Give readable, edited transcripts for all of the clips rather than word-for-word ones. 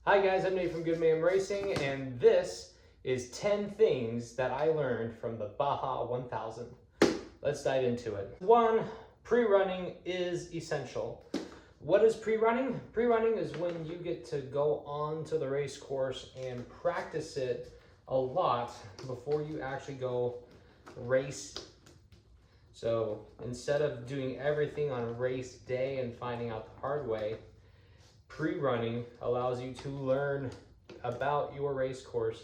Hi guys, I'm Nate from Good Man Racing, and this is 10 things that I learned from the Baja 1000. Let's dive into it. 1, pre-running is essential. What is pre-running? Pre-running is when you get to go on to the race course and practice it a lot before you actually go race. So instead of doing everything on race day and finding out the hard way, pre-running allows you to learn about your race course,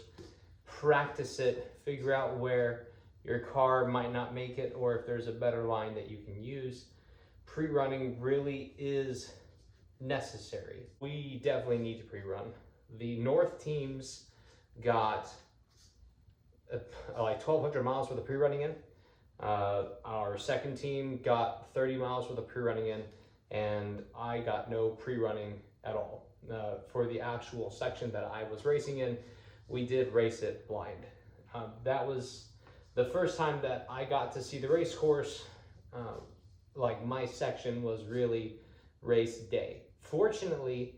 practice it, figure out where your car might not make it or if there's a better line that you can use. Pre-running really is necessary. We definitely need to pre-run. The North teams got like 1,200 miles worth of pre-running in. Our second team got 30 miles worth of pre-running in, and I got no pre-running at all. For the actual section that I was racing in, we did race it blind. That was the first time that I got to see the race course. Like my section was really race day. Fortunately,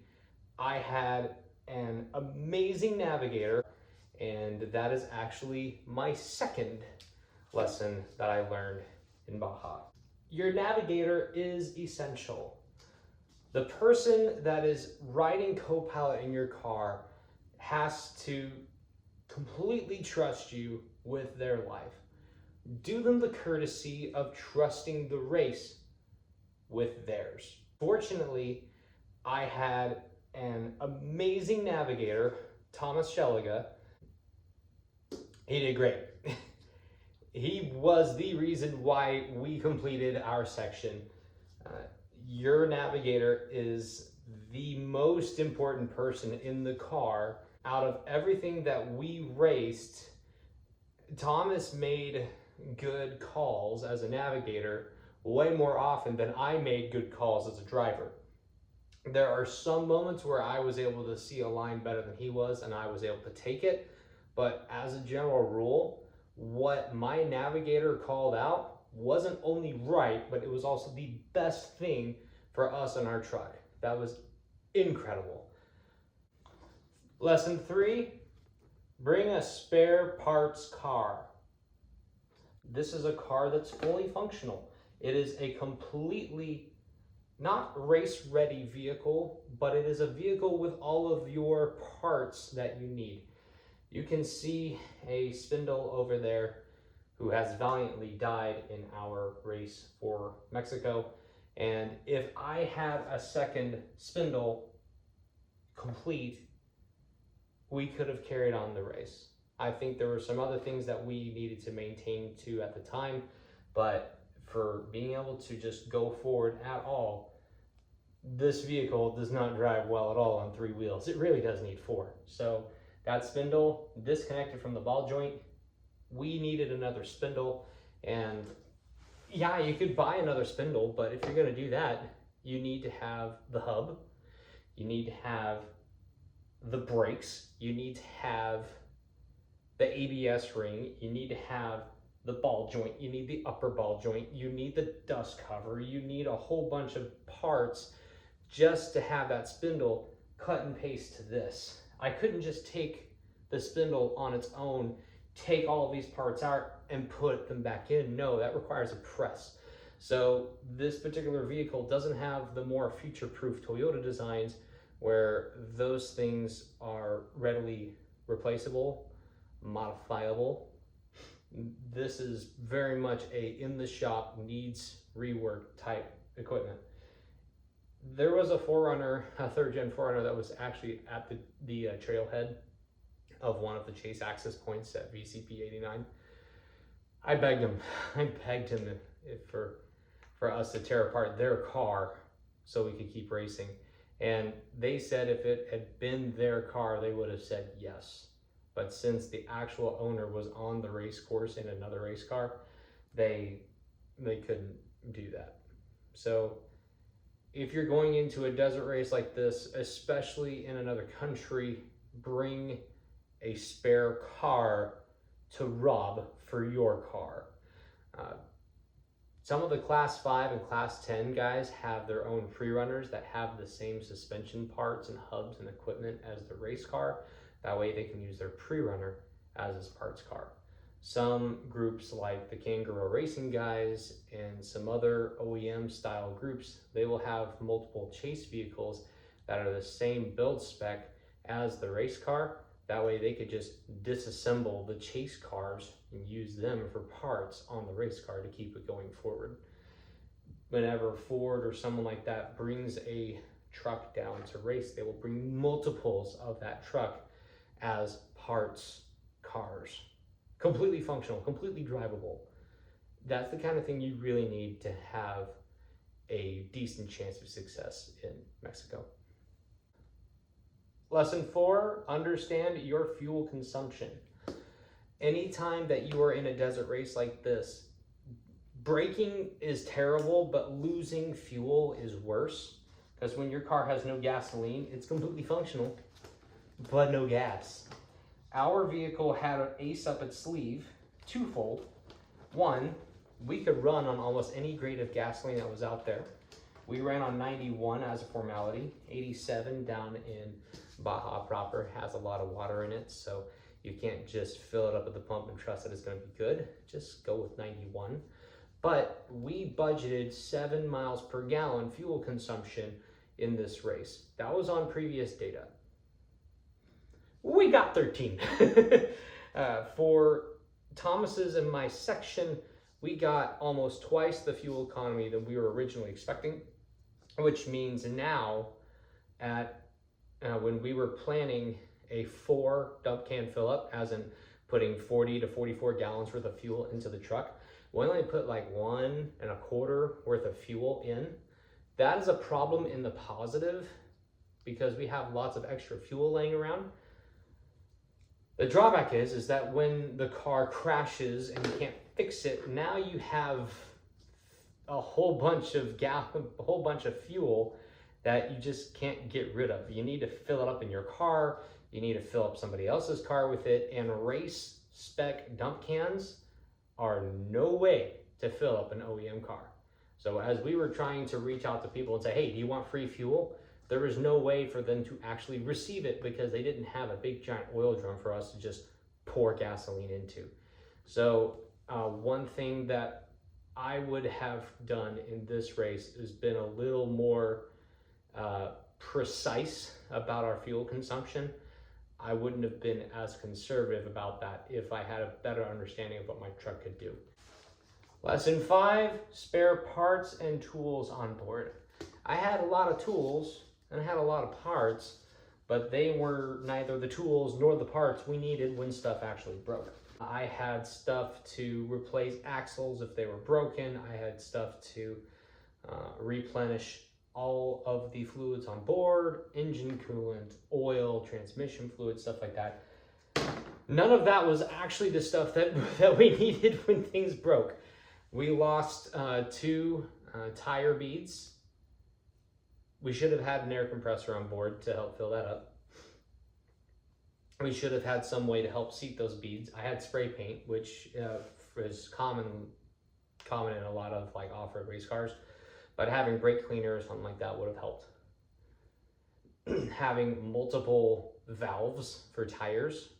I had an amazing navigator, and that is actually my second lesson that I learned in Baja. Your navigator is essential. The person that is riding co-pilot in your car has to completely trust you with their life. Do them the courtesy of trusting the race with theirs. Fortunately, I had an amazing navigator, Thomas Schelliga. He did great. He was the reason why we completed our section. Your navigator is the most important person in the car. Out of everything that we raced, Thomas made good calls as a navigator way more often than I made good calls as a driver. There are some moments where I was able to see a line better than he was and I was able to take it, but as a general rule, what my navigator called out wasn't only right, but it was also the best thing for us in our truck. That was incredible. Lesson 3, bring a spare parts car. This is a car that's fully functional. It is a completely not race-ready vehicle, but it is a vehicle with all of your parts that you need. You can see a spindle over there who has valiantly died in our race for Mexico. And if I had a second spindle complete, we could have carried on the race. I think there were some other things that we needed to maintain too at the time, but for being able to just go forward at all, this vehicle does not drive well at all on 3 wheels. It really does need 4. So that spindle disconnected from the ball joint. We needed another spindle, and yeah, you could buy another spindle, but if you're going to do that, you need to have the hub, you need to have the brakes, you need to have the ABS ring, you need to have the ball joint, you need the upper ball joint, you need the dust cover, you need a whole bunch of parts just to have that spindle cut and paste to this. I couldn't just take the spindle on its own, take all of these parts out and put them back in. No, that requires a press. So this particular vehicle doesn't have the more future-proof Toyota designs where those things are readily replaceable, modifiable. This is very much a in-the-shop, needs rework type equipment. There was a 4Runner, a 3rd-gen 4Runner that was actually at the trailhead of one of the chase access points at VCP 89. I begged him for us to tear apart their car so we could keep racing. And they said if it had been their car, they would have said yes. But since the actual owner was on the race course in another race car, they couldn't do that. So if you're going into a desert race like this, especially in another country, bring a spare car to rob for your car. Some of the class 5 and class 10 guys have their own pre-runners that have the same suspension parts and hubs and equipment as the race car. That way they can use their pre-runner as his parts car. Some groups like the Kangaroo Racing guys and some other OEM style groups, they will have multiple chase vehicles that are the same build spec as the race car. That way they could just disassemble the chase cars and use them for parts on the race car to keep it going forward. Whenever Ford or someone like that brings a truck down to race, they will bring multiples of that truck as parts cars. Completely functional, completely drivable. That's the kind of thing you really need to have a decent chance of success in Mexico. Lesson 4, understand your fuel consumption. Anytime that you are in a desert race like this, braking is terrible, but losing fuel is worse. Because when your car has no gasoline, it's completely functional, but no gas. Our vehicle had an ace up its sleeve, twofold. One, we could run on almost any grade of gasoline that was out there. We ran on 91 as a formality. 87 down in Baja proper has a lot of water in it, so you can't just fill it up at the pump and trust that it's going to be good. Just go with 91. But we budgeted 7 miles per gallon fuel consumption in this race. That was on previous data. We got 13. For Thomas's and my section, we got almost twice the fuel economy than we were originally expecting, which means now at when we were planning a 4 dump can fill up, as in putting 40 to 44 gallons worth of fuel into the truck, we only put like 1 1/4 worth of fuel in. That is a problem in the positive because we have lots of extra fuel laying around. The drawback is that when the car crashes and you can't fix it, now you have a whole bunch of fuel that you just can't get rid of. You need to fill it up in your car. You need to fill up somebody else's car with it. And race spec dump cans are no way to fill up an OEM car. So as we were trying to reach out to people and say, hey, do you want free fuel? There was no way for them to actually receive it because they didn't have a big giant oil drum for us to just pour gasoline into. So one thing that I would have done in this race has been a little more precise about our fuel consumption. I wouldn't have been as conservative about that if I had a better understanding of what my truck could do. Lesson 5, spare parts and tools on board. I had a lot of tools and I had a lot of parts, but they were neither the tools nor the parts we needed when stuff actually broke. I had stuff to replace axles if they were broken. I had stuff to replenish all of the fluids on board, engine coolant, oil, transmission fluid, stuff like that. None of that was actually the stuff that we needed when things broke. We lost 2 tire beads. We should have had an air compressor on board to help fill that up. We should have had some way to help seat those beads. I had spray paint, which is common in a lot of like off-road race cars, but having brake cleaner or something like that would have helped. Having multiple valves for tires,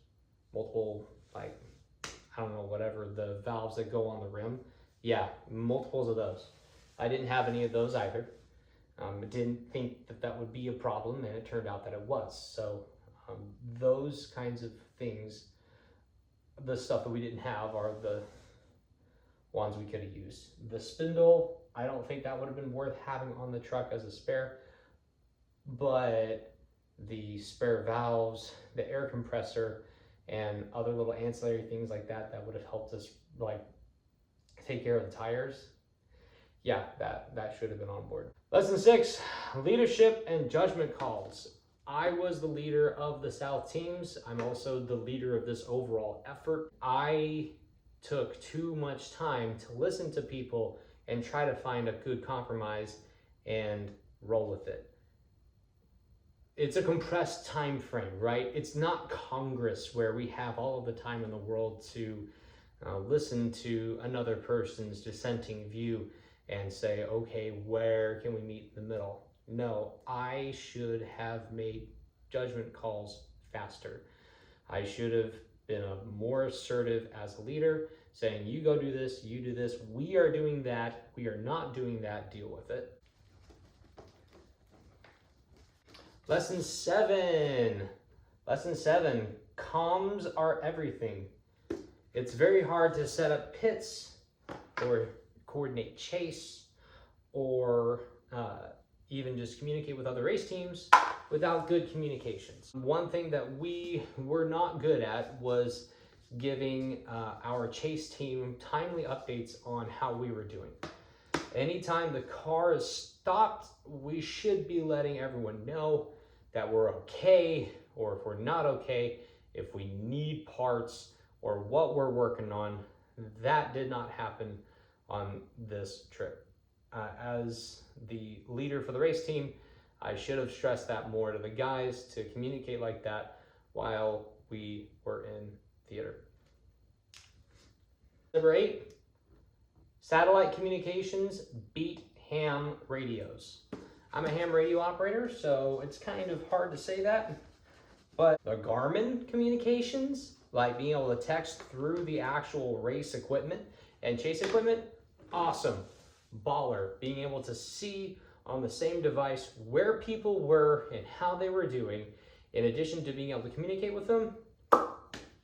multiple, like, I don't know, whatever, the valves that go on the rim. Yeah, multiples of those. I didn't have any of those either. I didn't think that would be a problem, and it turned out that it was. So those kinds of things, the stuff that we didn't have, are the ones we could have used. The spindle, I don't think that would have been worth having on the truck as a spare, but the spare valves, the air compressor, and other little ancillary things like that would have helped us like take care of the tires. Yeah, that should have been on board. Lesson 6, leadership and judgment calls. I was the leader of the South teams. I'm also the leader of this overall effort. I took too much time to listen to people and try to find a good compromise and roll with it. It's a compressed time frame, right? It's not Congress where we have all of the time in the world to listen to another person's dissenting view and say, okay, where can we meet in the middle? No, I should have made judgment calls faster. I should have been more assertive as a leader, saying, you go do this, you do this, we are doing that, we are not doing that, deal with it. Lesson 7. Lesson 7, comms are everything. It's very hard to set up pits or coordinate chase or even just communicate with other race teams without good communications. One thing that we were not good at was giving our chase team timely updates on how we were doing. Anytime the car is stopped, we should be letting everyone know that we're okay, or if we're not okay, if we need parts or what we're working on. That did not happen on this trip. As the leader for the race team, I should have stressed that more to the guys to communicate like that while we were in theater. Number 8, satellite communications beat ham radios. I'm a ham radio operator, so it's kind of hard to say that, but the Garmin communications, like being able to text through the actual race equipment and chase equipment, awesome. Baller. Being able to see on the same device where people were and how they were doing, in addition to being able to communicate with them,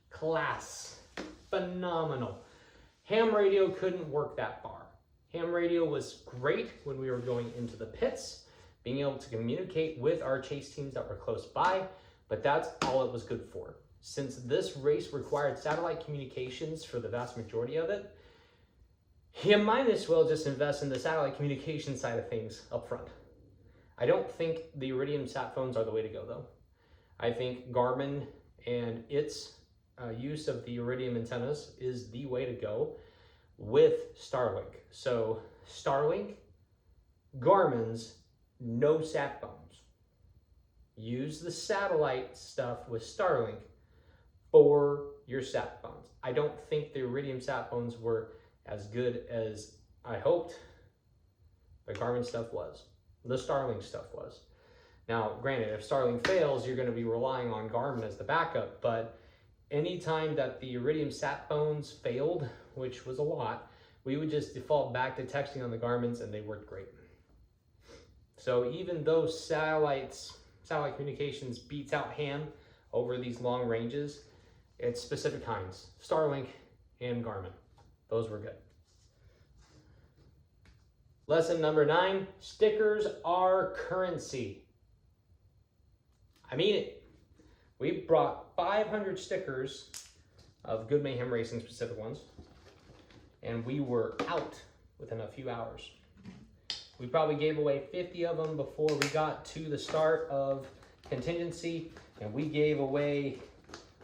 class. Phenomenal. Ham radio couldn't work that far. Ham radio was great when we were going into the pits, being able to communicate with our chase teams that were close by, but that's all it was good for. Since this race required satellite communications for the vast majority of it, you might as well just invest in the satellite communication side of things up front. I don't think the Iridium sat phones are the way to go, though. I think Garmin and its use of the Iridium antennas is the way to go with Starlink. So Starlink, Garmin's, no sat phones. Use the satellite stuff with Starlink for your sat phones. I don't think the Iridium sat phones were as good as I hoped the Garmin stuff was. The Starlink stuff was. Now, granted, if Starlink fails, you're going to be relying on Garmin as the backup, but anytime that the Iridium sat phones failed, which was a lot, we would just default back to texting on the Garmins, and they worked great. So even though satellite communications beats out ham over these long ranges, it's specific kinds, Starlink and Garmin. Those were good. Lesson number 9, stickers are currency. I mean it. We brought 500 stickers of Good Mayhem Racing specific ones, and we were out within a few hours. We probably gave away 50 of them before we got to the start of contingency, and we gave away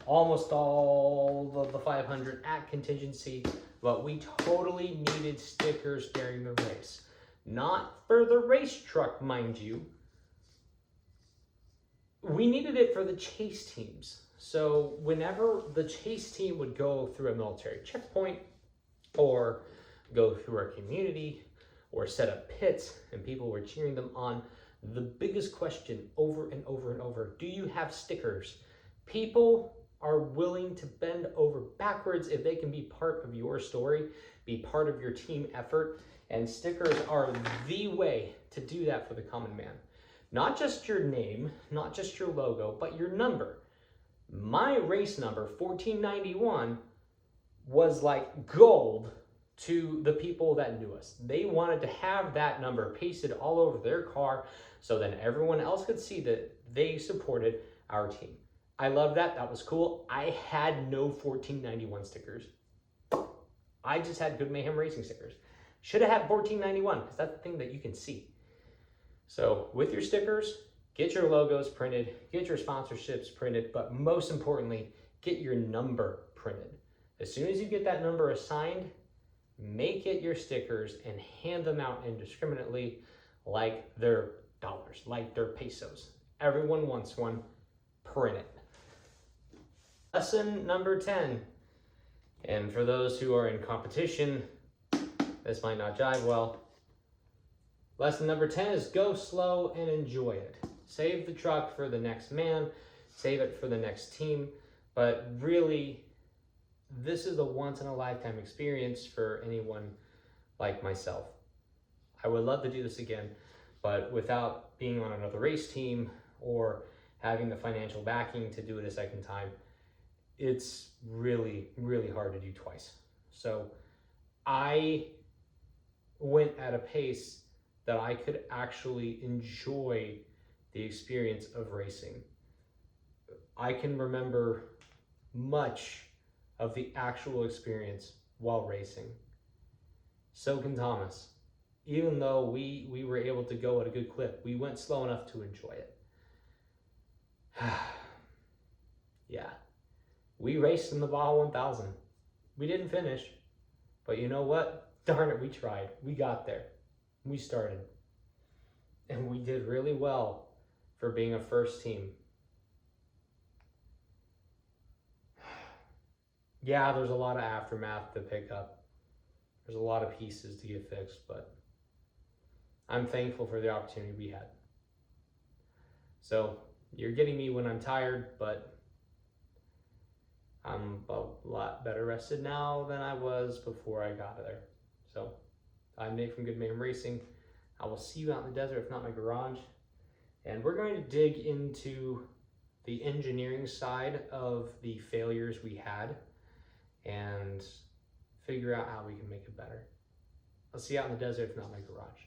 almost all of the 500 at contingency, but we totally needed stickers during the race. Not for the race truck, mind you. We needed it for the chase teams. So whenever the chase team would go through a military checkpoint or go through our community or set up pits and people were cheering them on, the biggest question over and over and over, do you have stickers? People are willing to bend over backwards if they can be part of your story, be part of your team effort, and stickers are the way to do that for the common man. Not just your name, not just your logo, but your number. My race number, 1491, was like gold to the people that knew us. They wanted to have that number pasted all over their car so then everyone else could see that they supported our team. I love that. That was cool. I had no 1491 stickers. I just had Good Mayhem Racing stickers. Should have had 1491 because that's the thing that you can see. So with your stickers, get your logos printed, get your sponsorships printed, but most importantly, get your number printed. As soon as you get that number assigned, make it your stickers and hand them out indiscriminately like they're dollars, like they're pesos. Everyone wants one, print it. Lesson number 10, And for those who are in competition, this might not jive well. Lesson number 10 is go slow and enjoy it. Save the truck for the next man, save it for the next team, but really, this is a once-in-a-lifetime experience for anyone like myself. I would love to do this again, but without being on another race team or having the financial backing to do it a second time, it's really, really hard to do twice. So I went at a pace that I could actually enjoy the experience of racing. I can remember much of the actual experience while racing. So can Thomas. Even though we were able to go at a good clip, we went slow enough to enjoy it. Yeah, we raced in the Baja 1000. We didn't finish, but you know what? Darn it, we tried. We got there. We started. And we did really well for being a first team. Yeah, there's a lot of aftermath to pick up. There's a lot of pieces to get fixed, but I'm thankful for the opportunity we had. So you're getting me when I'm tired, but I'm a lot better rested now than I was before I got there. So I'm Nate from Good Man Racing. I will see you out in the desert, if not my garage. And we're going to dig into the engineering side of the failures we had and figure out how we can make it better. I'll see you out in the desert, if not my garage.